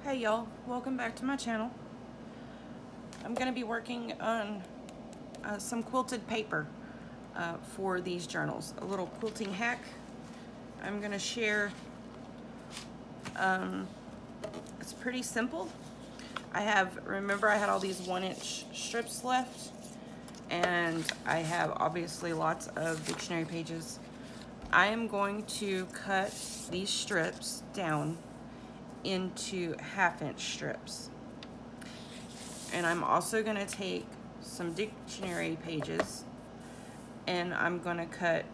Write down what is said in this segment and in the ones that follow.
Hey y'all, welcome back to my channel. I'm going to be working on some quilted paper for these journals. A little quilting hack I'm going to share. It's pretty simple. Remember I had all these 1-inch strips left, and I have obviously lots of dictionary pages. I am going to cut these strips down into 1/2-inch strips. And I'm also going to take some dictionary pages and I'm going to cut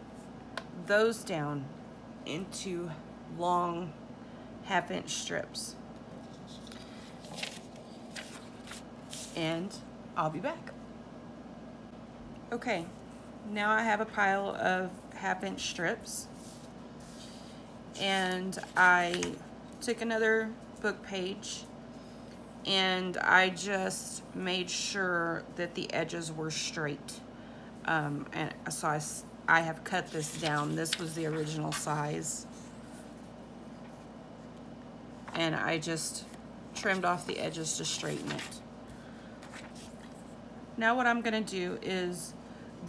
those down into long 1/2-inch strips. And I'll be back. Okay, now I have a pile of 1/2-inch strips, and I took another book page and I just made sure that the edges were straight. And so I have cut this down. This was the original size. And I just trimmed off the edges to straighten it. Now what I'm gonna do is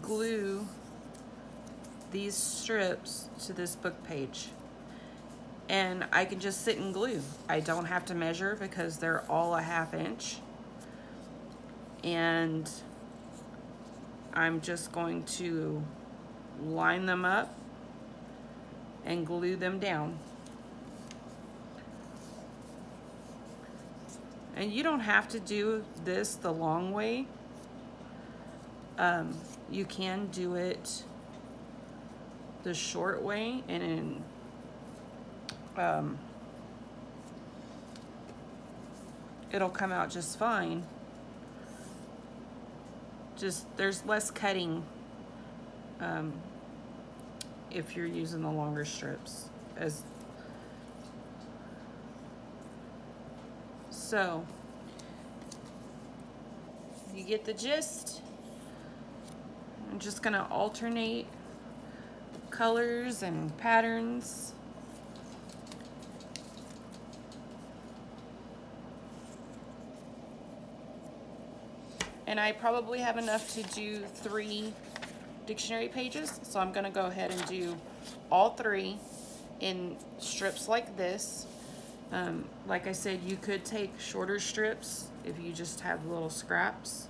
glue these strips to this book page. And I can just sit and glue. I don't have to measure because they're all a 1/2-inch. And I'm just going to line them up and glue them down. And you don't have to do this the long way. You can do it the short way, and it'll come out just fine. Just there's less cutting if you're using the longer strips. So you get the gist. I'm just gonna alternate colors and patterns. And I probably have enough to do 3 dictionary pages, so I'm gonna go ahead and do all 3 in strips like this. Like I said, you could take shorter strips if you just have little scraps,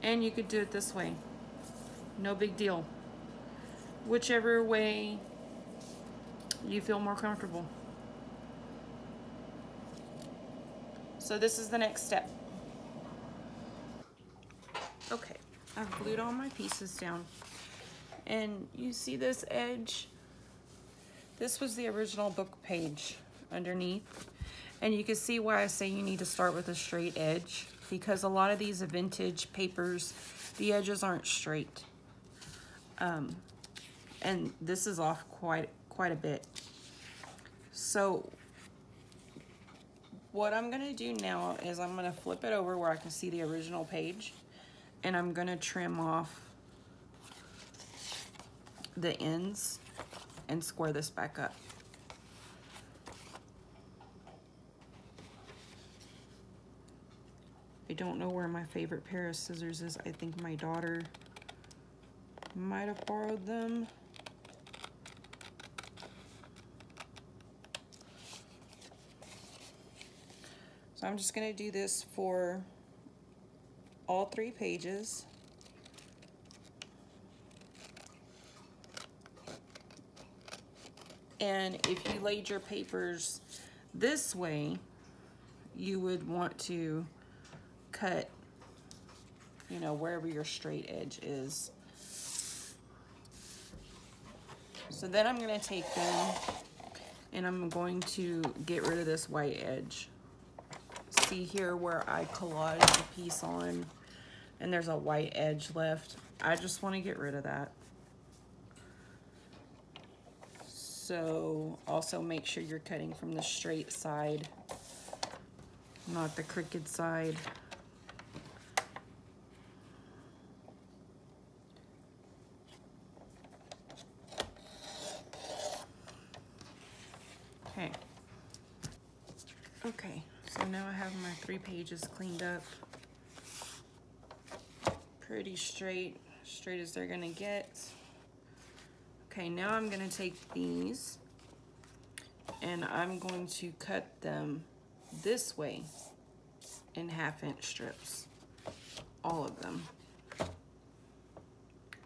and you could do it this way. No big deal. Whichever way you feel more comfortable. So this is the next step. Okay, I've glued all my pieces down. And you see this edge? This was the original book page underneath. And you can see why I say you need to start with a straight edge, because a lot of these vintage papers, the edges aren't straight. And this is off quite a bit. So what I'm gonna do now is I'm gonna flip it over where I can see the original page, and I'm gonna trim off the ends and square this back up. I don't know where my favorite pair of scissors is. I think my daughter might have borrowed them. So I'm just gonna do this for all 3 pages. And if you laid your papers this way, you would want to cut, you know, wherever your straight edge is. So then I'm gonna take them and I'm going to get rid of this white edge. See here where I collage the piece on and there's a white edge left. I just want to get rid of that. So also make sure you're cutting from the straight side, not the crooked side. Okay. Okay, So now I have my 3 pages cleaned up. Pretty straight as they're gonna get. Okay, now I'm gonna take these and I'm going to cut them this way in 1/2" strips, all of them.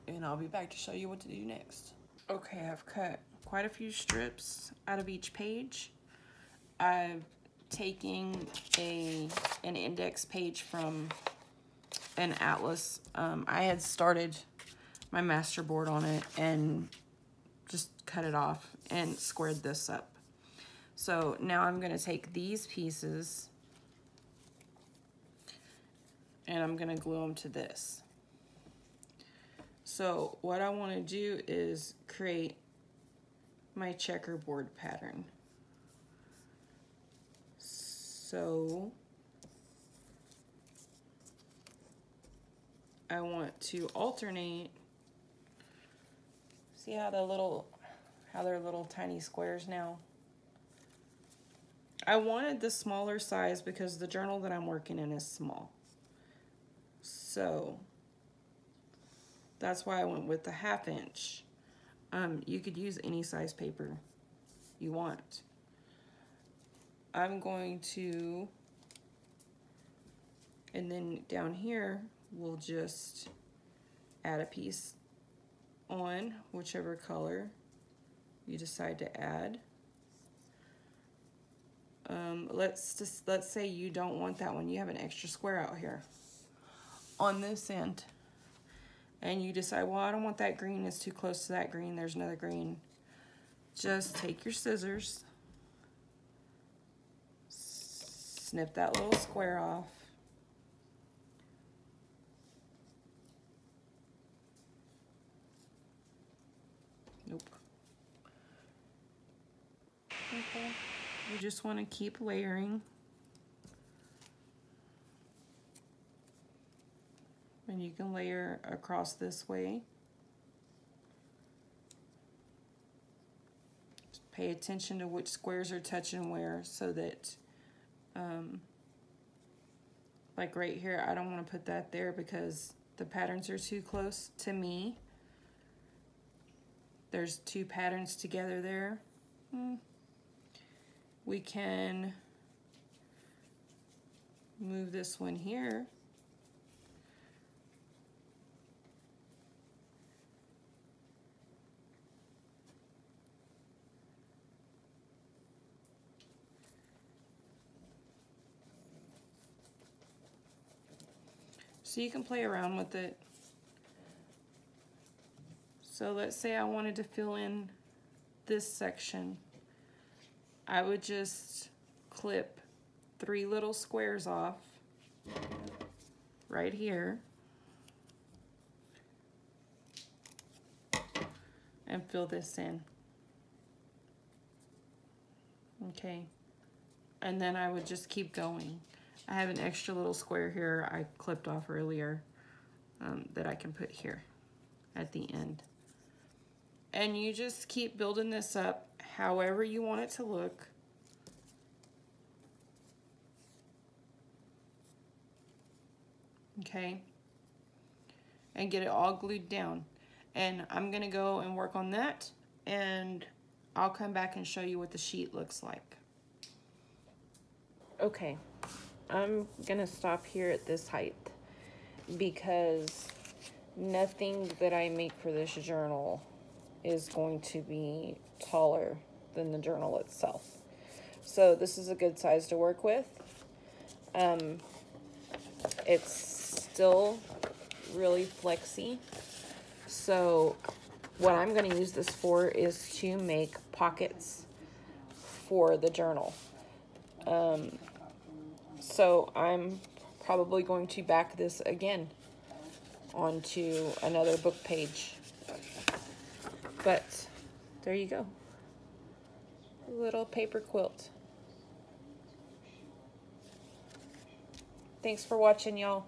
And I'll be back to show you what to do next. Okay, I've cut quite a few strips out of each page. I've taken an index page from an atlas. I had started my master board on it and just cut it off and squared this up. So now I'm going to take these pieces and I'm going to glue them to this. So what I want to do is create my checkerboard pattern. So I want to alternate. See how they're little tiny squares now? I wanted the smaller size because the journal that I'm working in is small. So that's why I went with the 1/2". You could use any size paper you want. I'm going to, and then down here, we'll just add a piece on whichever color you decide to add. Let's say you don't want that one. You have an extra square out here on this end. And you decide, well, I don't want that green. It's too close to that green. There's another green. Just take your scissors, snip that little square off. Nope. Okay. You just want to keep layering. And you can layer across this way. Just pay attention to which squares are touching where so that, like right here, I don't want to put that there because the patterns are too close to me. There's 2 patterns together there. We can move this one here. So you can play around with it. So let's say I wanted to fill in this section. I would just clip 3 little squares off right here and fill this in. Okay, and then I would just keep going. I have an extra little square here I clipped off earlier that I can put here at the end. And you just keep building this up however you want it to look. Okay, and get it all glued down. And I'm gonna go and work on that, and I'll come back and show you what the sheet looks like. Okay, I'm gonna stop here at this height because nothing that I make for this journal is going to be taller than the journal itself. So this is a good size to work with. It's still really flexy. So what I'm going to use this for is to make pockets for the journal. So I'm probably going to back this again onto another book page. But there you go. A little paper quilt. Thanks for watching, y'all.